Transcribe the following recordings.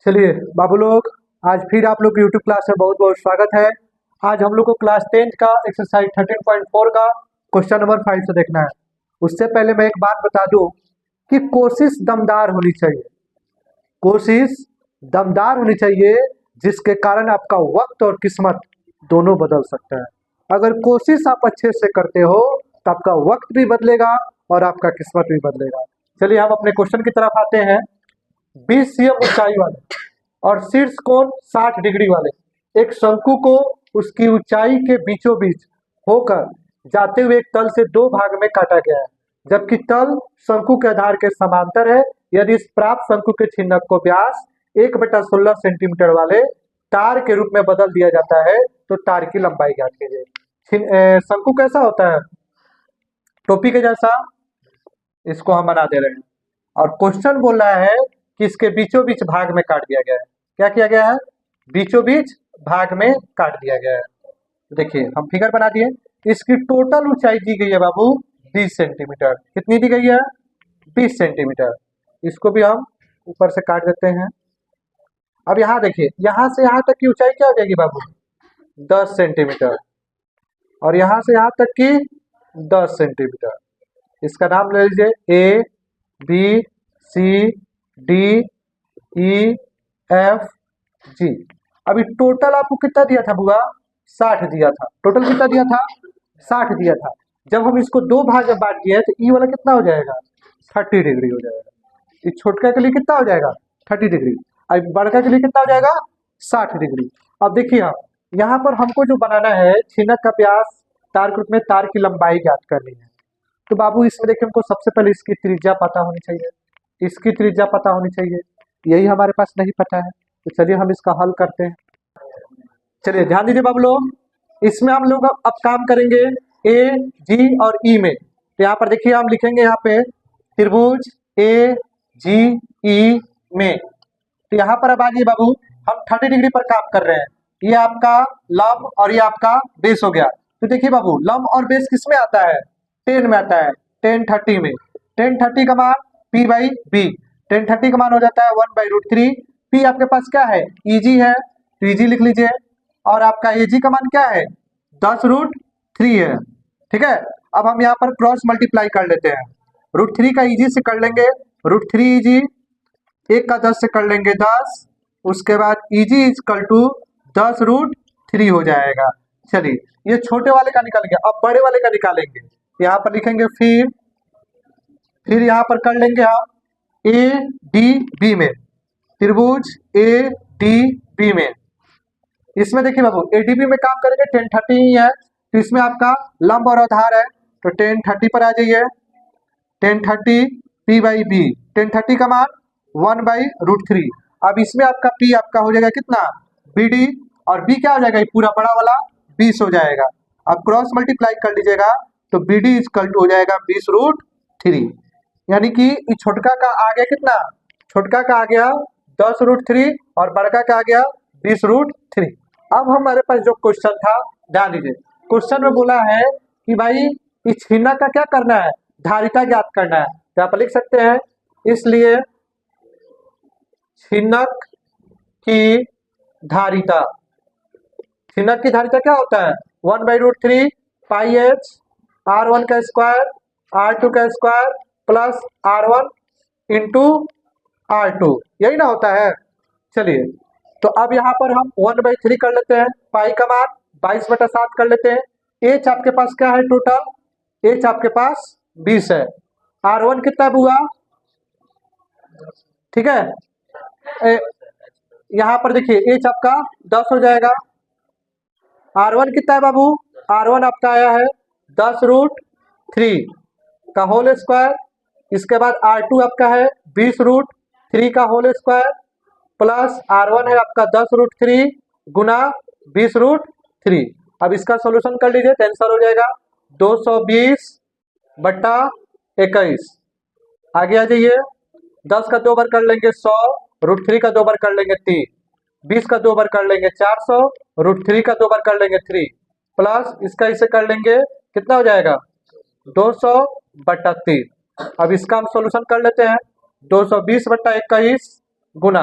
चलिए बाबू लोग, आज फिर आप लोग की यूट्यूब क्लास में बहुत बहुत स्वागत है। आज हम लोग को क्लास 10 का एक्सरसाइज 13.4 का क्वेश्चन नंबर 5 से देखना है। उससे पहले मैं एक बात बता दूं कि कोशिश दमदार होनी चाहिए। कोशिश दमदार होनी चाहिए, जिसके कारण आपका वक्त और किस्मत दोनों बदल सकता है। अगर कोशिश आप अच्छे से करते हो तो आपका वक्त भी बदलेगा और आपका किस्मत भी बदलेगा। चलिए हम अपने क्वेश्चन की तरफ आते हैं। 20 cm ऊंचाई वाले और शीर्ष कोण 60 डिग्री वाले एक शंकु को उसकी ऊंचाई के बीचों बीच होकर जाते हुए एक तल से दो भाग में काटा गया है, जबकि तल शंकु के आधार के समांतर है। यदि इस प्राप्त शंकु के छिन्नक को व्यास 1/16 सेंटीमीटर वाले तार के रूप में बदल दिया जाता है तो तार की लंबाई ज्ञात कीजिए। शंकु कैसा होता है? टोपी के जैसा। इसको हम बना दे रहे हैं और क्वेश्चन बोल रहा है कि इसके बीचों बीच भाग में काट दिया गया है। क्या किया गया है? बीचों बीच भाग में काट दिया गया है। देखिए हम फिगर बना दिए। इसकी टोटल ऊंचाई दी गई है बाबू 20 सेंटीमीटर। कितनी दी गई है? 20 सेंटीमीटर। इसको भी हम ऊपर से काट देते हैं। अब यहाँ देखिए, यहाँ से यहाँ तक की ऊंचाई क्या हो जाएगी बाबू? 10 सेंटीमीटर। और यहाँ से यहाँ तक की 10 सेंटीमीटर। इसका नाम ले लीजिए A B C D E F G. अभी टोटल आपको कितना दिया था बुआ? 60 दिया था। टोटल कितना दिया था? 60 दिया था। जब हम इसको दो भाग में बांट दिए तो ई वाला कितना हो जाएगा? 30 डिग्री हो जाएगा। इस छोटका के लिए कितना हो जाएगा? 30 डिग्री। अब बड़का के लिए कितना हो जाएगा? 60 डिग्री। अब देखिए हम यहाँ पर हमको जो बनाना है छिन्नक का व्यास तार के रूप में तार की लंबाई ज्ञात करनी है। तो बाबू इसमें देखिए हमको सबसे पहले इसकी त्रिज्या पता होनी चाहिए। इसकी त्रिज्या पता होनी चाहिए, यही हमारे पास नहीं पता है। तो चलिए हम इसका हल करते हैं। चलिए ध्यान दीजिए बाबू लोग, इसमें हम लोग अब काम करेंगे ए जी और ई में। तो यहाँ पर देखिए हम लिखेंगे यहाँ पे त्रिभुज ए जी ई में। तो यहाँ पर अब आ जाइए बाबू, हम 30 डिग्री पर काम कर रहे हैं। ये आपका लंब और ये आपका बेस हो गया। तो देखिए बाबू, लंब और बेस किस में आता है? 10 में आता है। 10 30 में 10 30 का मान P बाई बी। 10 30 का मान हो जाता है 1/√3। P आपके पास क्या है? EG है, तो EG लिख लीजिए। और आपका AG का मान क्या है? 10√3 है। ठीक है। अब हम यहाँ पर क्रॉस मल्टीप्लाई कर लेते हैं। √3 का EG से कर लेंगे √3 EG, 1 का 10 से कर लेंगे 10, उसके बाद EG इक्वल टू 10√3 हो जाएगा। चलिए ये छोटे वाले का निकल गया, अब बड़े वाले का निकालेंगे। यहाँ पर लिखेंगे फिर यहाँ पर कर लेंगे हम ए डी बी में, त्रिभुज ए डी बी में। इसमें देखिए बाबू एडीबी में काम करेंगे 10 30 ही है, तो इसमें आपका लंब और आधार है। तो 10 30 पर आ जाइए। 10 30 P बाई बी। 10 30 का मान 1/√3। अब इसमें आपका P आपका हो जाएगा कितना? BD। और B क्या हो जाएगा? ये पूरा बड़ा वाला 20 हो जाएगा। अब क्रॉस मल्टीप्लाई कर लीजिएगा तो BD इक्वल टू हो जाएगा 20√3। यानी कि छोटका का आ गया कितना? छोटका का आ गया 10√3 और बड़का का आ गया 20√3। अब हमारे पास जो क्वेश्चन था, ध्यान दीजिए। क्वेश्चन में बोला है कि भाई इस छिन्नक का क्या करना है? धारिता ज्ञात करना है। तो आप लिख सकते हैं, इसलिए छिन्नक की धारिता, छिन्नक की धारिता क्या होता है? 1/√3 पाई एच R1 का स्क्वायर R2 का square plus R1 into R2, यही ना होता है। चलिए तो अब यहाँ पर हम 1/3 कर लेते हैं। पाई का मान 22/7 कर लेते हैं। एच आपके पास क्या है? टोटल एच आपके पास 20 है। R1 कितना हुआ? ठीक है। यहाँ पर देखिए एच आपका 10 हो जाएगा। R1 कितना है बाबू? R1 आपका आया है 10√3 का होल स्क्वायर। इसके बाद R2 आपका है 20√3 का होल स्क्वायर प्लस R1 है आपका 10√3 गुना 20√3। अब इसका सॉल्यूशन कर लीजिए तो आंसर हो जाएगा 220/21। आगे आ जाइए। 10 का 2 बार कर लेंगे 100, √3 का 2 बार कर लेंगे 3, 20 का 2 बार कर लेंगे 400, √3 का 2 बार कर लेंगे 3 प्लस इसका इसे कर लेंगे, कितना हो जाएगा? 200/3। अब इसका हम सॉल्यूशन कर लेते हैं। 220/21 गुना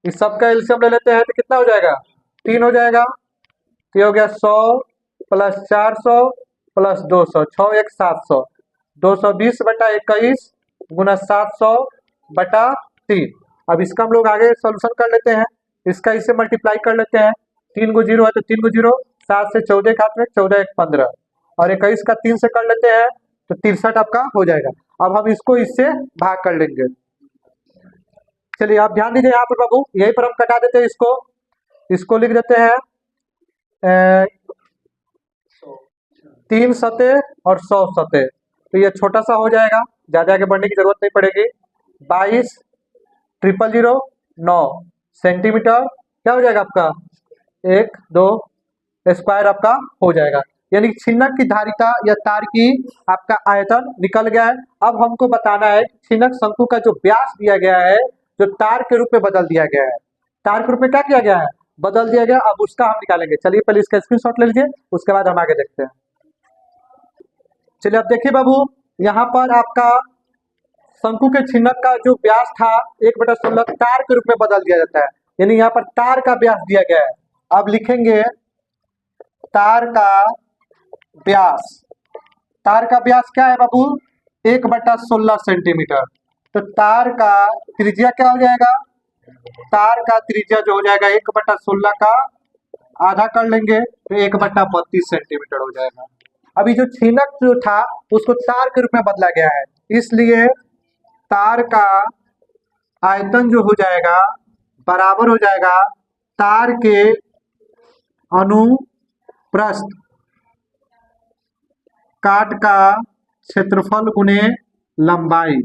इस सब का एलसीएम ले लेते हैं तो कितना हो जाएगा, 3 हो जाएगा। तो ये हो गया 100 प्लस 400 प्लस 200, 6 1 700, 220/21 गुना 700/3। अब इसका हम लोग आगे सोल्यूशन कर लेते हैं, इसका इससे मल्टीप्लाई कर लेते हैं। 3 को 0 है तो 3 को 0, 7 से 14 हाथ में, 14 1 15, और 21 का 3 से कर लेते हैं तो 63 आपका हो जाएगा। अब हम इसको इससे भाग कर लेंगे। चलिए आप ध्यान दीजिए यहाँ पर बाबू, यहीं पर हम कटा देते हैं इसको लिख देते हैं 3 सतह और 100 सतह, तो ये छोटा सा हो जाएगा, ज्यादा आगे बढ़ने की जरूरत नहीं पड़ेगी। 22,009 सेंटीमीटर क्या हो जाएगा आपका, 1 2 स्क्वायर आपका हो जाएगा। यानी छिन्नक की धारिता या तार की आपका आयतन निकल गया है। अब हमको बताना है छिन्नक शंकु का जो व्यास दिया गया है, जो तार के रूप में बदल दिया गया है, तार के रूप में क्या किया गया है, बदल दिया गया। अब उसका हम निकालेंगे। चलिए पहले इसका स्क्रीनशॉट ले लीजिए, उसके बाद हम आगे देखते हैं। चलिए अब देखिए बाबू, यहाँ पर आपका शंकु के छिन्नक का जो व्यास था 1/16 तार के रूप में बदल दिया जाता है, यानी यहाँ पर तार का व्यास दिया गया है। अब लिखेंगे तार का व्यास, तार का व्यास क्या है बाबू, 1/16 सेंटीमीटर। तो तार का त्रिज्या क्या हो जाएगा, तार का त्रिज्या जो हो जाएगा 1/16 का आधा कर लेंगे तो 1/32 सेंटीमीटर हो जाएगा। अभी जो छिन्नक जो था उसको तार के रूप में बदला गया है, इसलिए तार का आयतन जो हो जाएगा बराबर हो जाएगा तार के अनुप्रस्थ काट का क्षेत्रफल गुने लंबाई।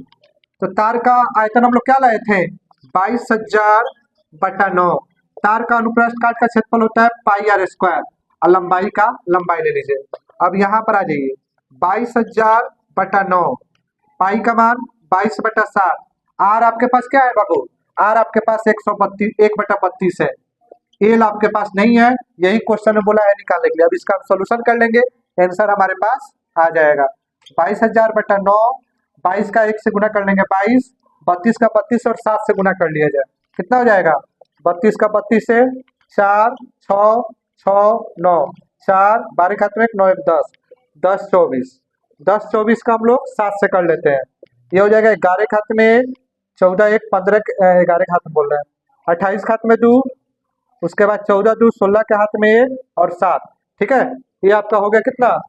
तो तार का आयतन हम लोग क्या लाए थे, 22,000/9। तार का अनुप्रस्थ काट का क्षेत्रफल होता है πr², और लंबाई का लंबाई ले लीजिए। अब यहाँ पर आ जाइए, 22,000/9, पाई का मान 22/7। आर आपके पास क्या है बाबू, आर आपके पास 1/32 है। एल आपके पास नहीं है, यही क्वेश्चन में बोला है निकालने के लिए। अब इसका हम सोल्यूशन कर लेंगे, आंसर हमारे पास आ जाएगा 22,000/9। 22 का 1 से गुना कर लेंगे 22, 32 का 32 और 7 से गुना कर लिया जाए, कितना हो जाएगा, 32 का 32 से 4 6 6 9 4 12 खाते में 9 1 10 10 24, 10 24 का हम लोग 7 से कर लेते हैं, ये हो जाएगा 11 खाते में 14 1 15, 11 के हाथ में बोल रहे हैं, 28 खाते में 2, उसके बाद 14 2 16 के हाथ में 1 और 7, ठीक है। ये आपका हो गया कितना,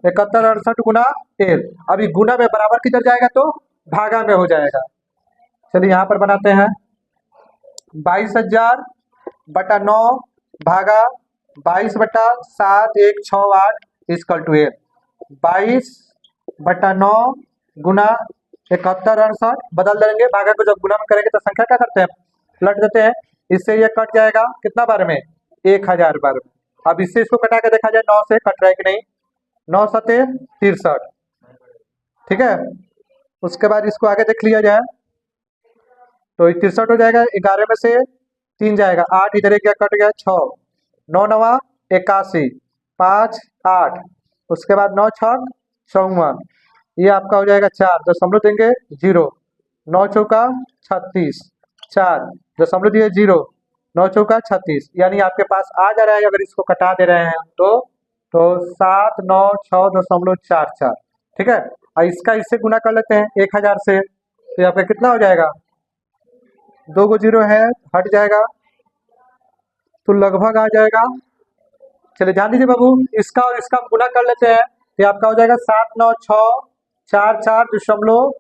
71 68 गुना 1। अभी गुना में बराबर किधर जाएगा तो भागा में हो जाएगा। चलिए यहाँ पर बनाते हैं, 22,000/9 भागा 22/7 1 6 8 इक्वल टू 1। 22/9 गुना 71 68, बदल देंगे, भागा को जब गुना में करेंगे तो संख्या क्या करते हैं, पलट देते हैं, इससे ये कट जाएगा कितना बार में, 1000 बार में। अब इससे इसको कटा के देखा जाए 9 से कट रहा है कि नहीं, 9 सते 63, ठीक है। उसके बाद इसको आगे देख लिया जाए तो 63 हो जाएगा, 11 में से 3 जाएगा, 8 इधर एक गया कट गया, 6 9 9 81 5 8, उसके बाद 9 6 54, ये आपका हो जाएगा 4 दशमलव देंगे 0, 9 चौका 36, 4 दशमलव दिए 0, 9 चौका 36, यानी आपके पास आ जा रहा है, अगर इसको कटा दे रहे हैं तो 796.44, ठीक है। और इसका इससे गुना कर लेते हैं 1000 से, तो यहाँ पे कितना हो जाएगा, 2 को 0 है हट जाएगा तो लगभग आ जाएगा। चलिए ध्यान दीजिए बाबू, इसका और इसका हम गुना कर लेते हैं तो आपका हो जाएगा 79644,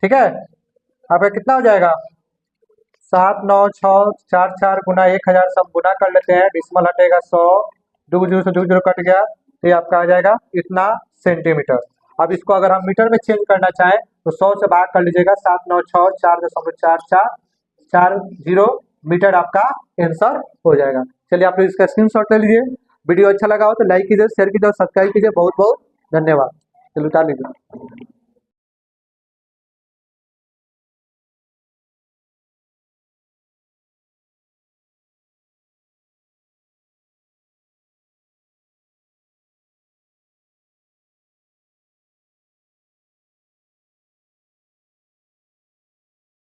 ठीक है। आपका कितना हो जाएगा, 79644 गुना 1000 से हम गुना कर लेते हैं, डिसमल हटेगा 100, 2 0 से 2 0 कट गया, तो ये आपका आ जाएगा इतना सेंटीमीटर। अब इसको अगर हम मीटर में चेंज करना चाहें तो 100 से भाग कर लीजिएगा, 796.44440 मीटर आपका आंसर हो जाएगा। चलिए आप लोग इसका स्क्रीनशॉट ले लीजिए। वीडियो अच्छा लगा हो तो लाइक कीजिए, शेयर कीजिए और सब्सक्राइब कीजिए। बहुत बहुत धन्यवाद। चलिए उतार लीजिए।